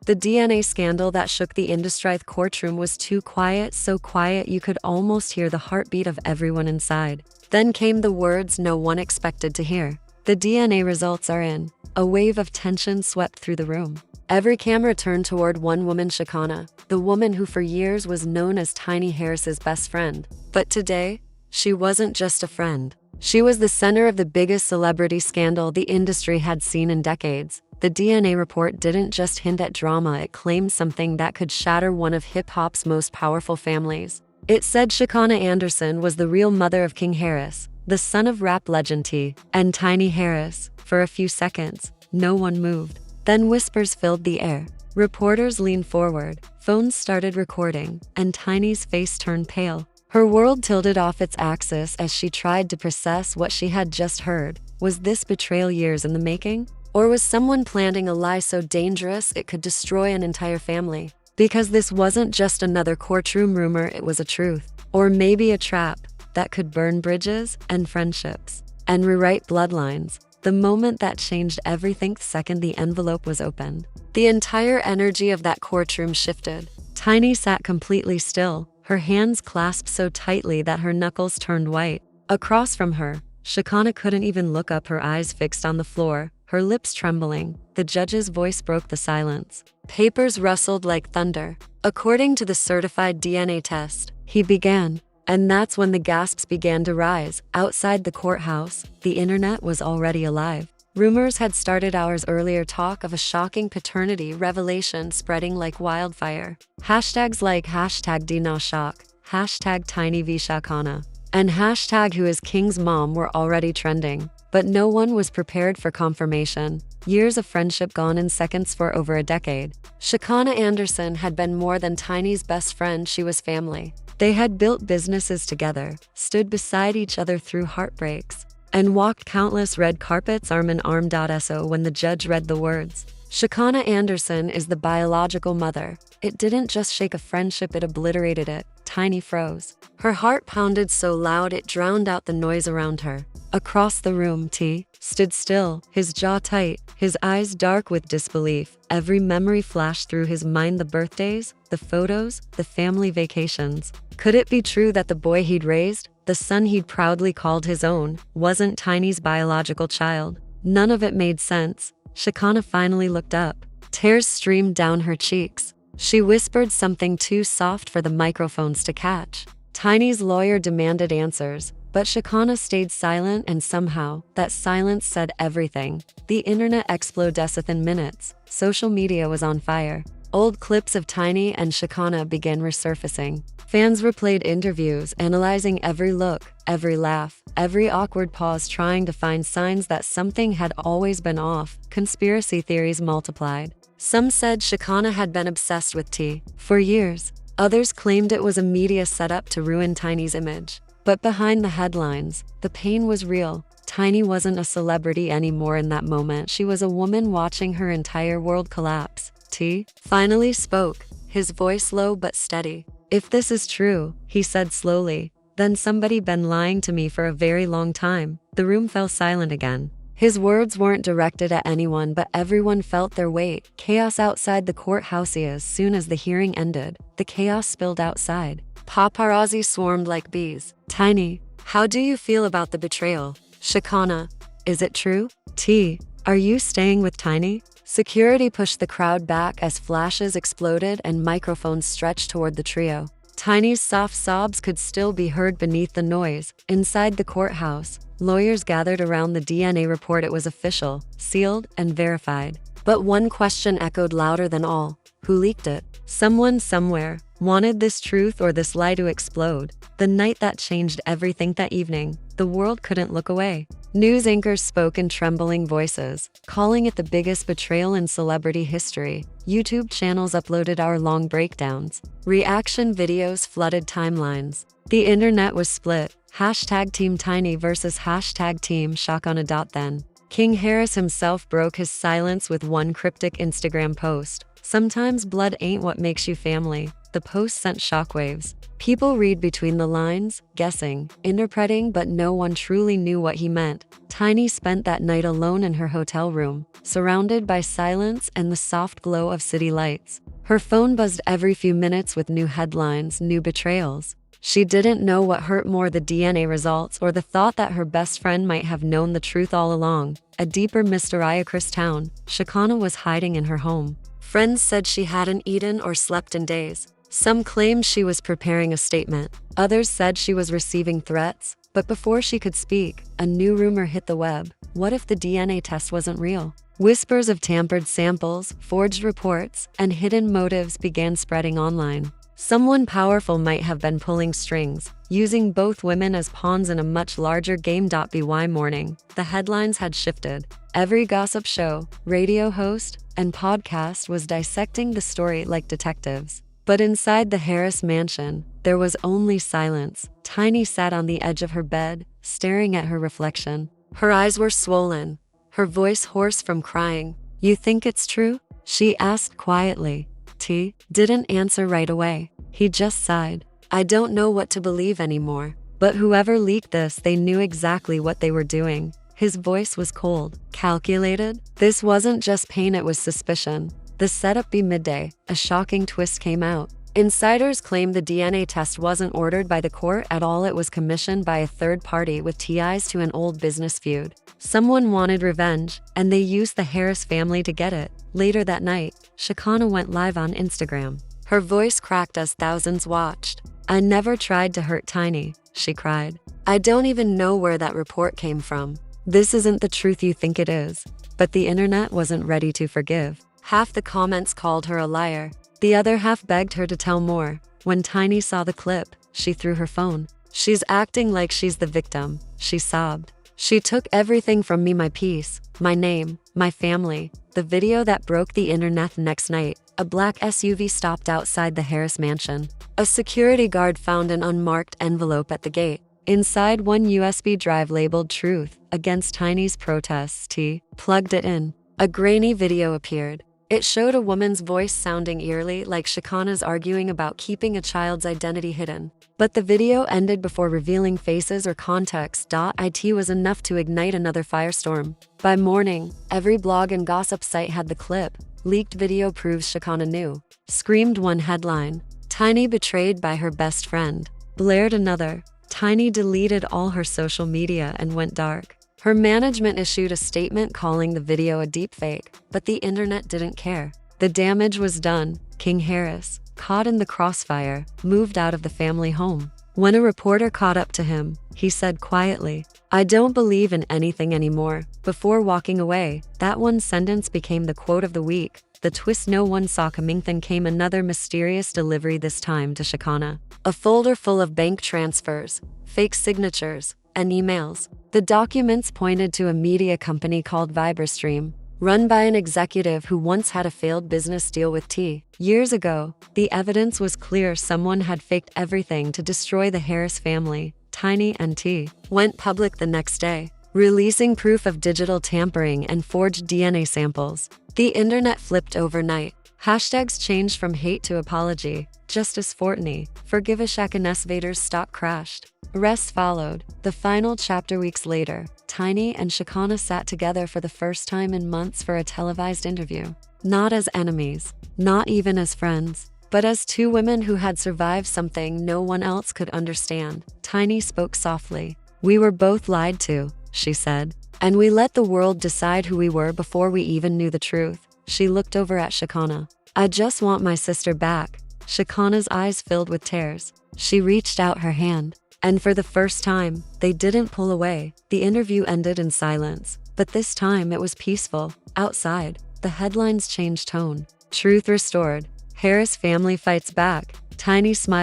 The DNA scandal that shook the industry courtroom was too quiet, so quiet you could almost hear the heartbeat of everyone inside. Then came the words no one expected to hear. The DNA results are in. A wave of tension swept through the room. Every camera turned toward one woman, Shekinah, the woman who for years was known as Tiny Harris's best friend. But today, she wasn't just a friend. She was the center of the biggest celebrity scandal the industry had seen in decades. The DNA report didn't just hint at drama, it claimed something that could shatter one of hip-hop's most powerful families. It said Shekinah Anderson was the real mother of King Harris, the son of rap legend T. and Tiny Harris. For a few seconds, no one moved. Then whispers filled the air. Reporters leaned forward, phones started recording, and Tiny's face turned pale. Her world tilted off its axis as she tried to process what she had just heard. Was this betrayal years in the making? Or was someone planting a lie so dangerous it could destroy an entire family? Because this wasn't just another courtroom rumor, it was a truth. Or maybe a trap that could burn bridges and friendships and rewrite bloodlines. The moment that changed everything, the second the envelope was opened. The entire energy of that courtroom shifted. Tiny sat completely still, her hands clasped so tightly that her knuckles turned white. Across from her, Shekinah couldn't even look up, her eyes fixed on the floor, her lips trembling. The judge's voice broke the silence. Papers rustled like thunder. According to the certified DNA test, he began. And that's when the gasps began to rise. Outside the courthouse, the internet was already alive. Rumors had started hours earlier, talk of a shocking paternity revelation spreading like wildfire. Hashtags like #DNAShock, #TinyVShekinah, and #Who is King's Mom were already trending. But no one was prepared for confirmation. Years of friendship gone in seconds for over a decade. Shekinah Anderson had been more than Tiny's best friend, she was family. They had built businesses together, stood beside each other through heartbreaks, and walked countless red carpets arm in arm. So when the judge read the words, Shekinah Anderson is the biological mother, it didn't just shake a friendship, it obliterated it. Tiny froze. Her heart pounded so loud it drowned out the noise around her. Across the room, T stood still, his jaw tight, his eyes dark with disbelief. Every memory flashed through his mind, the birthdays, the photos, the family vacations. Could it be true that the boy he'd raised, the son he'd proudly called his own, wasn't Tiny's biological child? None of it made sense. Shekinah finally looked up. Tears streamed down her cheeks. She whispered something too soft for the microphones to catch. Tiny's lawyer demanded answers, but Shekinah stayed silent, and somehow, that silence said everything. The internet exploded in minutes. Social media was on fire. Old clips of Tiny and Shekinah began resurfacing. Fans replayed interviews, analyzing every look, every laugh, every awkward pause, trying to find signs that something had always been off. Conspiracy theories multiplied. Some said Shekinah had been obsessed with T for years. Others claimed it was a media setup to ruin Tiny's image. But behind the headlines, the pain was real. Tiny wasn't a celebrity anymore in that moment. She was a woman watching her entire world collapse. T finally spoke, his voice low but steady. "If this is true," he said slowly, "then somebody been lying to me for a very long time." The room fell silent again. His words weren't directed at anyone, but everyone felt their weight. Chaos outside the courthouse. As soon as the hearing ended, the chaos spilled outside. Paparazzi swarmed like bees. "Tiny, how do you feel about the betrayal?" "Shekinah, is it true?" "T, are you staying with Tiny?" Security pushed the crowd back as flashes exploded and microphones stretched toward the trio. Tiny's soft sobs could still be heard beneath the noise. Inside the courthouse, lawyers gathered around the DNA report. It was official, sealed, and verified. But one question echoed louder than all. Who leaked it? Someone somewhere wanted this truth or this lie to explode. The night that changed everything, that evening, the world couldn't look away. News anchors spoke in trembling voices, calling it the biggest betrayal in celebrity history. YouTube channels uploaded hour-long breakdowns. Reaction videos flooded timelines. The internet was split. #Team Tiny versus #Team Shekinah. Then, King Harris himself broke his silence with one cryptic Instagram post. "Sometimes blood ain't what makes you family. The post sent shockwaves. People read between the lines, guessing, interpreting, but no one truly knew what he meant. Tiny spent that night alone in her hotel room, surrounded by silence and the soft glow of city lights. Her phone buzzed every few minutes with new headlines, new betrayals. She didn't know what hurt more, the DNA results or the thought that her best friend might have known the truth all along. A deeper mystery across town. Shekinah was hiding in her home. Friends said she hadn't eaten or slept in days. Some claimed she was preparing a statement. Others said she was receiving threats. But before she could speak, a new rumor hit the web. What if the DNA test wasn't real? Whispers of tampered samples, forged reports, and hidden motives began spreading online. Someone powerful might have been pulling strings, using both women as pawns in a much larger game. By morning, the headlines had shifted. Every gossip show, radio host, and podcast was dissecting the story like detectives. But inside the Harris mansion, there was only silence. Tiny sat on the edge of her bed, staring at her reflection. Her eyes were swollen, her voice hoarse from crying. "You think it's true?" she asked quietly. T didn't answer right away. He just sighed. "I don't know what to believe anymore." But whoever leaked this, they knew exactly what they were doing. His voice was cold, calculated. This wasn't just pain, it was suspicion. The setup be midday, a shocking twist came out. Insiders claimed the DNA test wasn't ordered by the court at all. It was commissioned by a third party with ties to an old business feud. Someone wanted revenge, and they used the Harris family to get it. Later that night, Shekinah went live on Instagram. Her voice cracked as thousands watched. "I never tried to hurt Tiny," she cried. "I don't even know where that report came from. This isn't the truth you think it is." But the internet wasn't ready to forgive. Half the comments called her a liar. The other half begged her to tell more. When Tiny saw the clip, she threw her phone. "She's acting like she's the victim," she sobbed. "She took everything from me, my peace, my name, my family." The video that broke the internet next night. A black SUV stopped outside the Harris mansion. A security guard found an unmarked envelope at the gate. Inside, one USB drive labeled "Truth" against Tiny's protests. T plugged it in. A grainy video appeared. It showed a woman's voice sounding eerily like Shekinah's, arguing about keeping a child's identity hidden. But the video ended before revealing faces or context. It was enough to ignite another firestorm. By morning, every blog and gossip site had the clip. "Leaked video proves Shekinah knew," screamed one headline. "Tiny betrayed by her best friend," blared another. Tiny deleted all her social media and went dark. Her management issued a statement calling the video a deepfake, but the internet didn't care. The damage was done. King Harris, caught in the crossfire, moved out of the family home. When a reporter caught up to him, he said quietly, "I don't believe in anything anymore." Before walking away, that one sentence became the quote of the week. The twist no one saw coming. Then came another mysterious delivery, this time to Shekinah. A folder full of bank transfers, fake signatures, and emails. The documents pointed to a media company called VibraStream, run by an executive who once had a failed business deal with T. Years ago, the evidence was clear. Someone had faked everything to destroy the Harris family. Tiny and T went public the next day, releasing proof of digital tampering and forged DNA samples. The internet flipped overnight. Hashtags changed from hate to apology. Justice Fortney, forgive a Shekinah's Vader's stock crashed. Arrests followed. The final chapter weeks later, Tiny and Shekinah sat together for the first time in months for a televised interview. Not as enemies, not even as friends, but as two women who had survived something no one else could understand. Tiny spoke softly. "We were both lied to," she said, "and we let the world decide who we were before we even knew the truth." She looked over at Shekinah. "I just want my sister back." Shekinah's eyes filled with tears. She reached out her hand, and for the first time, they didn't pull away. The interview ended in silence, but this time it was peaceful. Outside, the headlines changed tone. "Truth restored. Harris family fights back." Tiny smiled.